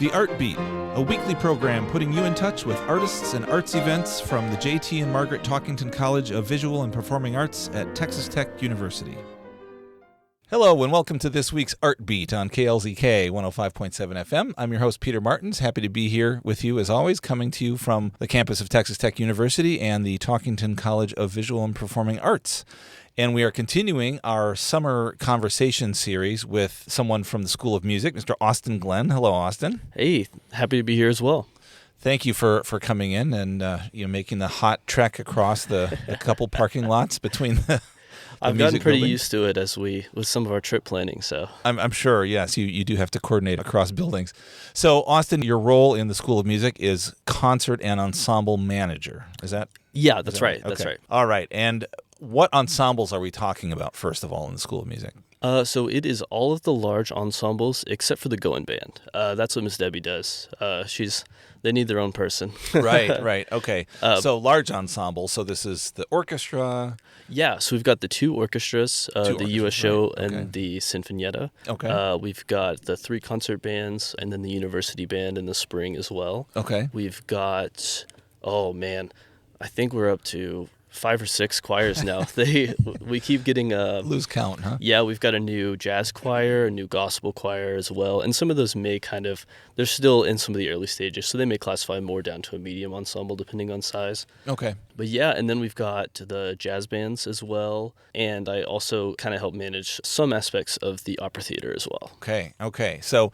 The Art Beat, a weekly program putting you in touch with artists and arts events from the J.T. and Margaret Talkington College of Visual and Performing Arts at Texas Tech University. Hello and welcome to this week's Art Beat on KLZK 105.7 FM. I'm your host, Peter Martens. Happy to be here with you as always, coming to you from the campus of Texas Tech University and the Talkington College of Visual and Performing Arts. And we are continuing our summer conversation series with someone from the School of Music, Mr. Austin Glenn. Hello, Austin. Hey, happy to be here as well. Thank you for coming in and making the hot trek across the couple parking lots between the I've gotten pretty building. used to it with some of our trip planning. So I'm sure, yes, you do have to coordinate across buildings. So, Austin, your role in the School of Music is concert and ensemble manager. Is that? Yeah, that's right. Okay. That's right. All right. And what ensembles are we talking about, first of all, in the School of Music? So it is all of the large ensembles except for the Going Band. That's what Miss Debbie does. They need their own person. Right. Okay. So large ensembles. So this is the orchestra. Yeah, so we've got the two orchestras, the U.S. Show and the Sinfonietta. Okay. We've got the three concert bands and then the university band in the spring as well. Okay. We've got, I think we're up to 5 or 6 choirs now. We keep getting lose count, huh? Yeah, we've got a new jazz choir, a new gospel choir as well, and some of those they're still in some of the early stages, so they may classify more down to a medium ensemble depending on size. Okay. But yeah, and then we've got the jazz bands as well, and I also kind of help manage some aspects of the opera theater as well. Okay. So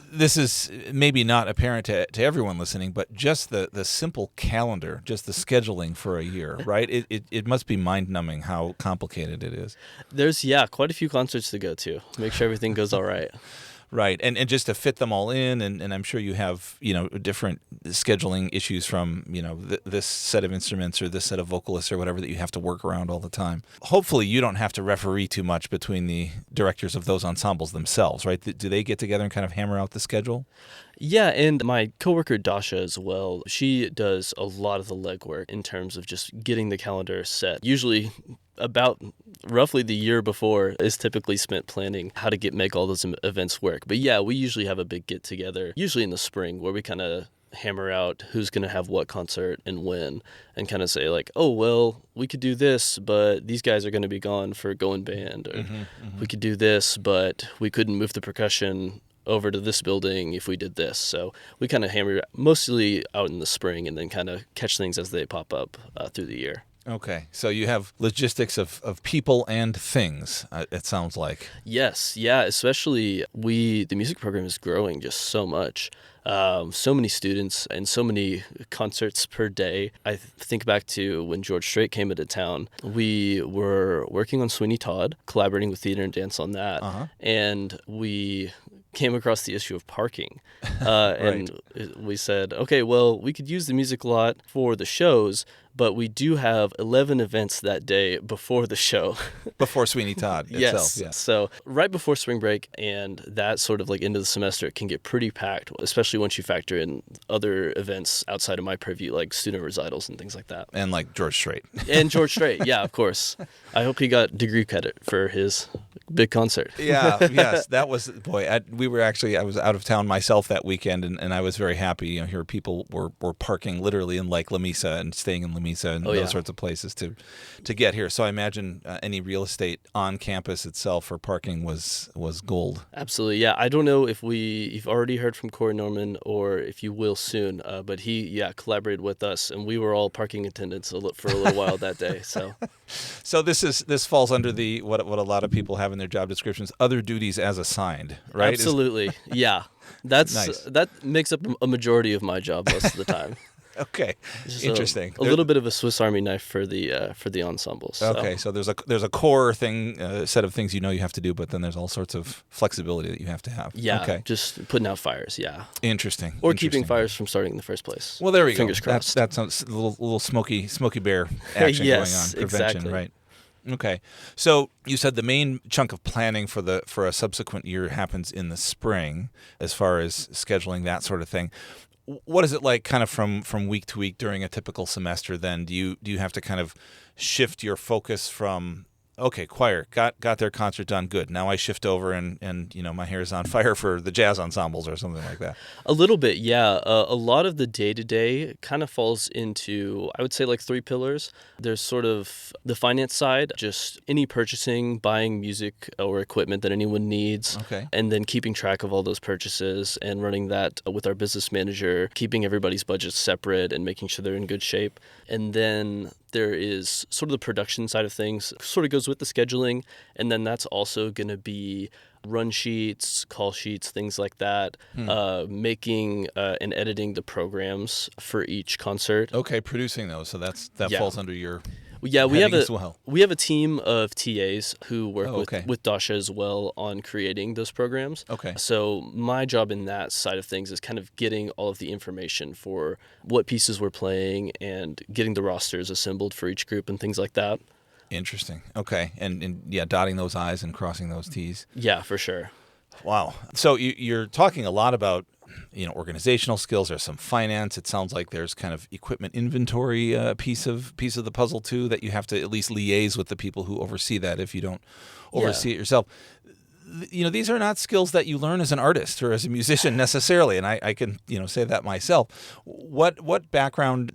this is maybe not apparent to everyone listening, but just the simple calendar, just the scheduling for a year, right? It must be mind-numbing how complicated it is. There's, quite a few concerts to go to. Make sure everything goes all right. Right, and just to fit them all in, and I'm sure you have, different scheduling issues from, this set of instruments or this set of vocalists or whatever that you have to work around all the time. Hopefully you don't have to referee too much between the directors of those ensembles themselves, right? Do they get together and kind of hammer out the schedule? Yeah, and my coworker Dasha as well, she does a lot of the legwork in terms of just getting the calendar set. Usually about roughly the year before is typically spent planning how to make all those events work. But yeah, we usually have a big get together, usually in the spring, where we kind of hammer out who's going to have what concert and when, and kind of say like, oh, well, we could do this, but these guys are going to be gone for Going Band, or we could do this, but we couldn't move the percussion over to this building if we did this. So we kind of hammer mostly out in the spring and then kind of catch things as they pop up through the year. Okay, so you have logistics of people and things, it sounds like. Yes, yeah, especially the music program is growing just so much. So many students and so many concerts per day. I think back to when George Strait came into town. We were working on Sweeney Todd, collaborating with Theater and Dance on that, and we came across the issue of parking. And we said, okay, well, we could use the music lot for the shows, but we do have 11 events that day before the show. Before Sweeney Todd itself. Yes. So right before spring break and that sort of like into the semester, it can get pretty packed, especially once you factor in other events outside of my purview, like student recitals and things like that. And like George Strait. And George Strait, yeah, of course. I hope he got degree credit for his big concert. Yes, that was, boy, I was out of town myself that weekend, and I was very happy. Here people were parking literally in like Lamesa and staying in Lamesa and those sorts of places to get here. So I imagine any real estate on campus itself for parking was gold. Absolutely, yeah. I don't know if you've already heard from Corey Norman or if you will soon, but he collaborated with us, and we were all parking attendants for a little while that day. So this falls under the what a lot of people have in their job descriptions, other duties as assigned, right? Absolutely, yeah. That's nice. That makes up a majority of my job most of the time. Okay, interesting. A little bit of a Swiss Army knife for the ensembles. So. Okay, so there's a core thing, set of things you have to do, but then there's all sorts of flexibility that you have to have. Yeah, okay. Just putting out fires. Yeah, interesting. Or keeping fires from starting in the first place. Well, there we Fingers go. Crossed. That sounds a little smoky bear action going on. Prevention, exactly. Right. Okay, so you said the main chunk of planning for a subsequent year happens in the spring, as far as scheduling that sort of thing. What is it like, kind of from week to week during a typical semester? Then do you have to kind of shift your focus from Okay, choir. Got their concert done. Good. Now I shift over and my hair is on fire for the jazz ensembles or something like that. A little bit, yeah. A lot of the day-to-day kind of falls into, I would say, like three pillars. There's sort of the finance side, just any purchasing, buying music or equipment that anyone needs, Okay. and then keeping track of all those purchases and running that with our business manager, keeping everybody's budgets separate and making sure they're in good shape. And then there is sort of the production side of things, sort of goes with the scheduling, and then that's also going to be run sheets, call sheets, things like that, making and editing the programs for each concert. Okay, producing those. So that Yeah. falls under your Yeah, heading as well. we have a team of TAs who work okay. with Dasha as well on creating those programs. Okay. So my job in that side of things is kind of getting all of the information for what pieces we're playing and getting the rosters assembled for each group and things like that. Interesting. Okay. And yeah, dotting those I's and crossing those T's. Yeah, for sure. Wow. So you're talking a lot about, organizational skills. There's some finance. It sounds like there's kind of equipment inventory piece of the puzzle too, that you have to at least liaise with the people who oversee that if you don't oversee it yourself. These are not skills that you learn as an artist or as a musician necessarily, and I can say that myself. What background,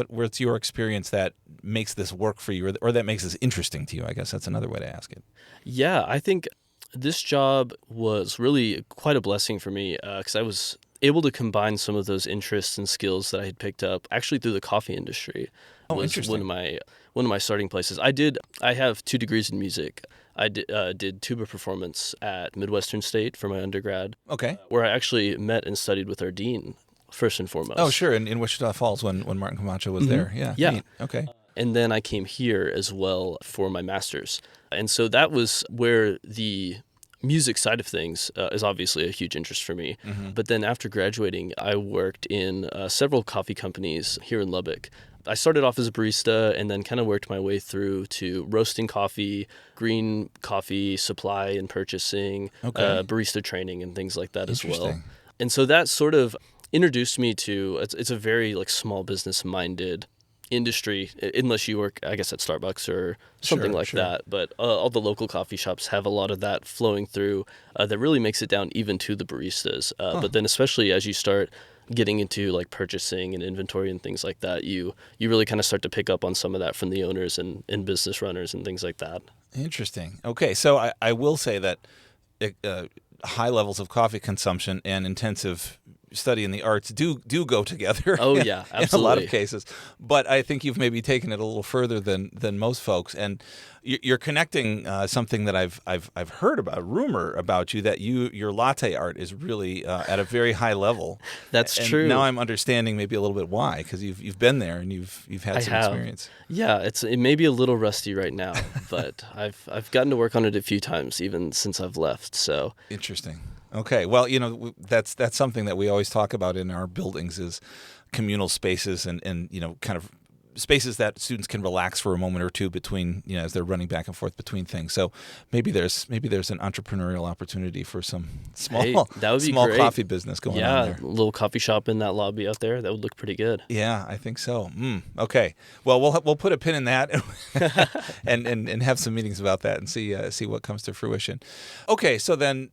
what's your experience that makes this work for you, or that makes this interesting to you? I guess that's another way to ask it. Yeah, I think this job was really quite a blessing for me because I was able to combine some of those interests and skills that I had picked up actually through the coffee industry. Oh, was interesting. one of my starting places. I have 2 degrees in music. I did tuba performance at Midwestern State for my undergrad. Okay. Where I actually met and studied with our dean first and foremost. Oh, sure. In Wichita Falls when Martin Camacho was there. Yeah. Yeah. Neat. Okay. And then I came here as well for my master's. And so that was where the music side of things is obviously a huge interest for me. Mm-hmm. But then after graduating, I worked in several coffee companies here in Lubbock. I started off as a barista and then kind of worked my way through to roasting coffee, green coffee supply and purchasing, barista training and things like that as well. And so that sort of introduced me to, it's a very like small business minded industry, unless you work, I guess, at Starbucks or something like that. But all the local coffee shops have a lot of that flowing through that really makes it down even to the baristas. But then especially as you start getting into like purchasing and inventory and things like that, you really kind of start to pick up on some of that from the owners and business runners and things like that. Interesting. Okay, so I will say that high levels of coffee consumption and intensive study in the arts do go together. Oh yeah, absolutely. In a lot of cases. But I think you've maybe taken it a little further than most folks, and you're connecting something that I've heard about, rumor about you, that your latte art is really at a very high level. That's and true. Now I'm understanding maybe a little bit why, because you've been there and you've had some experience. Yeah, it may be a little rusty right now, but I've gotten to work on it a few times even since I've left. So interesting. Okay, well, that's something that we always talk about in our buildings is communal spaces and kind of spaces that students can relax for a moment or two between, as they're running back and forth between things. So maybe there's an entrepreneurial opportunity for some small great. coffee business going on there. Yeah, a little coffee shop in that lobby out there. That would look pretty good. Yeah, I think so. Okay. Well, we'll put a pin in that and have some meetings about that and see what comes to fruition. Okay, so then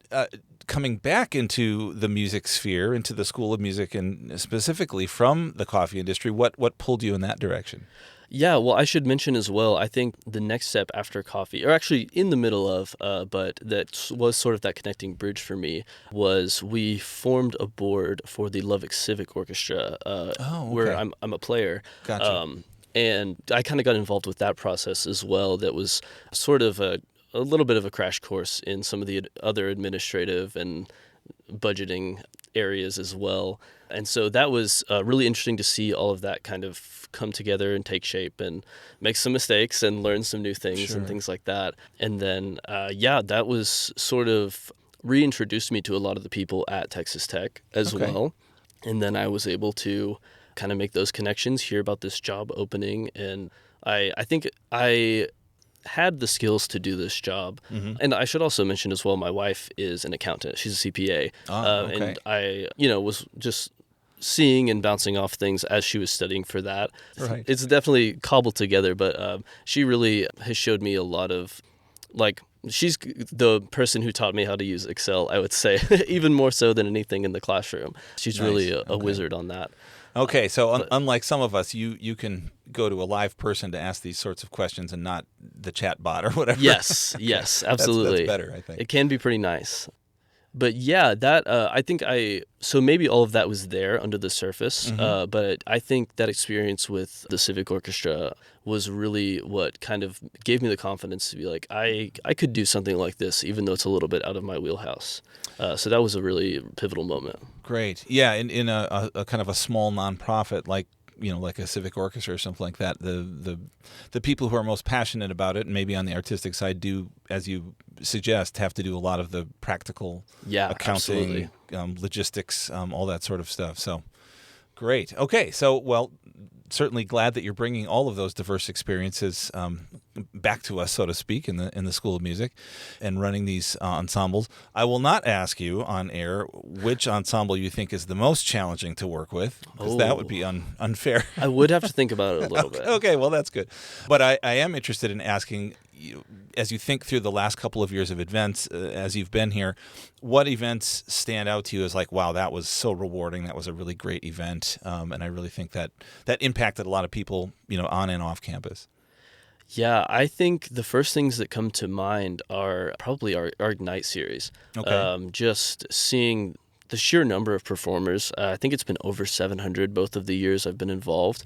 coming back into the music sphere, into the School of Music, and specifically from the coffee industry, what pulled you in that direction? Yeah, well, I should mention as well, I think the next step after coffee, or actually in the middle of, but that was sort of that connecting bridge for me, was we formed a board for the Lubbock Civic Orchestra, where I'm a player. Gotcha. And I kind of got involved with that process as well. That was sort of a little bit of a crash course in some of the other administrative and budgeting areas as well. And so that was really interesting to see all of that kind of come together and take shape and make some mistakes and learn some new things and things like that. And then, that was sort of reintroduced me to a lot of the people at Texas Tech as well. And then I was able to kind of make those connections, hear about this job opening. And I think I had the skills to do this job. Mm-hmm. And I should also mention as well, my wife is an accountant. She's a CPA. And I, was just seeing and bouncing off things as she was studying for that. Right. It's definitely cobbled together, but she really has showed me a lot of, like, she's the person who taught me how to use Excel, I would say, even more so than anything in the classroom. She's Nice. really a Okay. wizard on that. Okay, so unlike some of us, you can go to a live person to ask these sorts of questions and not the chat bot or whatever. Yes, yes, absolutely. That's better, I think. It can be pretty nice. But yeah, that I think so maybe all of that was there under the surface, but I think that experience with the Civic Orchestra was really what kind of gave me the confidence to be like, I could do something like this, even though it's a little bit out of my wheelhouse. So that was a really pivotal moment. Great. Yeah, in a kind of a small nonprofit like a civic orchestra or something like that, the people who are most passionate about it, and maybe on the artistic side, do, as you suggest, have to do a lot of the practical accounting, logistics, all that sort of stuff. So great. Okay, so well, certainly glad that you're bringing all of those diverse experiences back to us, so to speak, in the School of Music, and running these ensembles. I will not ask you on air which ensemble you think is the most challenging to work with, because that would be unfair. I would have to think about it a little bit. Okay, well, that's good. But I am interested in asking you, as you think through the last couple of years of events, as you've been here, what events stand out to you as like, wow, that was so rewarding. That was a really great event. And I really think that impacted a lot of people, on and off campus. Yeah, I think the first things that come to mind are probably our Ignite series. Okay. Just seeing the sheer number of performers, I think it's been over 700 both of the years I've been involved,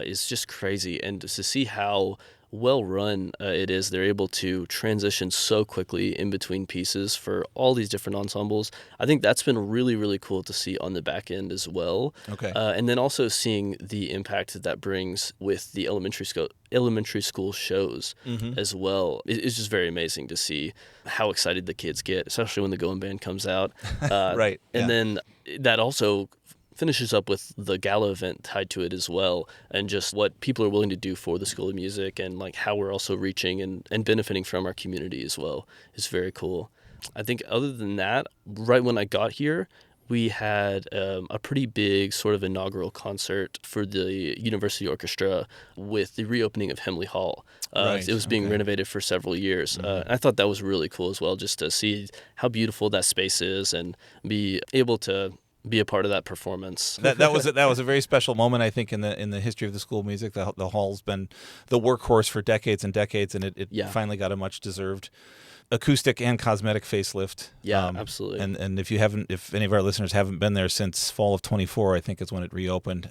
is just crazy. And to see how well run it is, they're able to transition so quickly in between pieces for all these different ensembles. I think that's been really, really cool to see on the back end as well. Okay. And then also seeing the impact that brings with the elementary school shows as well. It's just very amazing to see how excited the kids get, especially when the Going Band comes out. Right. And then that also finishes up with the gala event tied to it as well, and just what people are willing to do for the School of Music, and like how we're also reaching and benefiting from our community as well is very cool. I think other than that, right when I got here, we had a pretty big sort of inaugural concert for the University Orchestra with the reopening of Hemley Hall. Right, It was being renovated for several years. I thought that was really cool as well, just to see how beautiful that space is and be able to be a part of that performance. That was a very special moment, I think, in the history of the School of Music. The hall's been the workhorse for decades and decades, and it finally got a much deserved acoustic and cosmetic facelift. Yeah, absolutely. And if any of our listeners haven't been there since fall of 24, I think is when it reopened.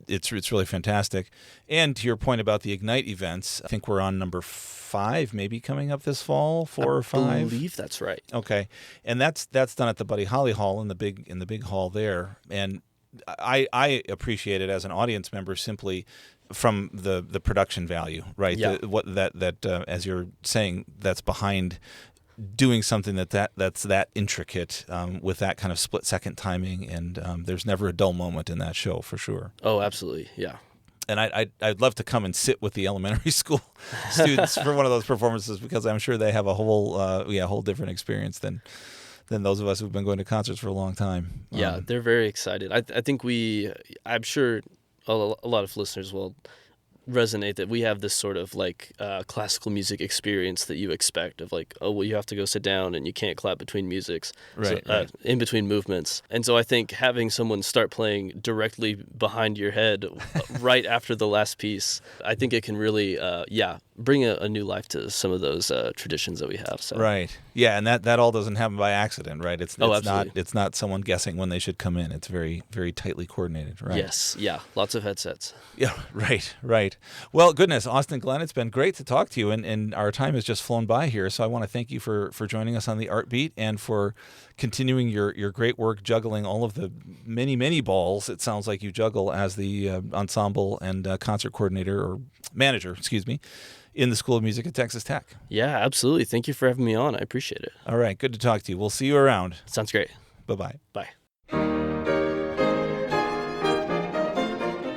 It's really fantastic. And to your point about the Ignite events, I think we're on number 5, maybe coming up this fall, 4 or 5. I believe that's right. Okay, and that's done at the Buddy Holly Hall in the big hall there. And I appreciate it as an audience member simply from the production value, right? Yeah. As you're saying, that's behind doing something that's that intricate with that kind of split-second timing, and there's never a dull moment in that show, for sure. Oh, absolutely, yeah. And I'd love to come and sit with the elementary school students for one of those performances, because I'm sure they have a whole different experience than those of us who've been going to concerts for a long time. Yeah, they're very excited. I think I'm sure a lot of listeners will resonate that we have this sort of like classical music experience that you expect of like, oh, well, you have to go sit down and you can't clap between musics, right. In between movements. And so I think having someone start playing directly behind your head right after the last piece, I think it can really, bring a new life to some of those traditions that we have. So. Right. Yeah, and that all doesn't happen by accident, right? It's not someone guessing when they should come in. It's very, very tightly coordinated, right? Yes. Yeah. Lots of headsets. Yeah. Right. Well, goodness, Austin Glenn, it's been great to talk to you, and our time has just flown by here. So I want to thank you for joining us on the Art Beat, and for continuing your great work juggling all of the many, many balls it sounds like you juggle as the ensemble and concert coordinator, or manager, excuse me, in the School of Music at Texas Tech. Yeah, absolutely. Thank you for having me on. I appreciate it. All right. Good to talk to you. We'll see you around. Sounds great. Bye-bye. Bye.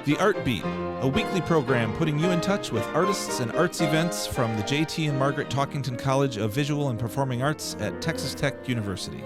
The Art Beat, a weekly program putting you in touch with artists and arts events from the J.T. and Margaret Talkington College of Visual and Performing Arts at Texas Tech University.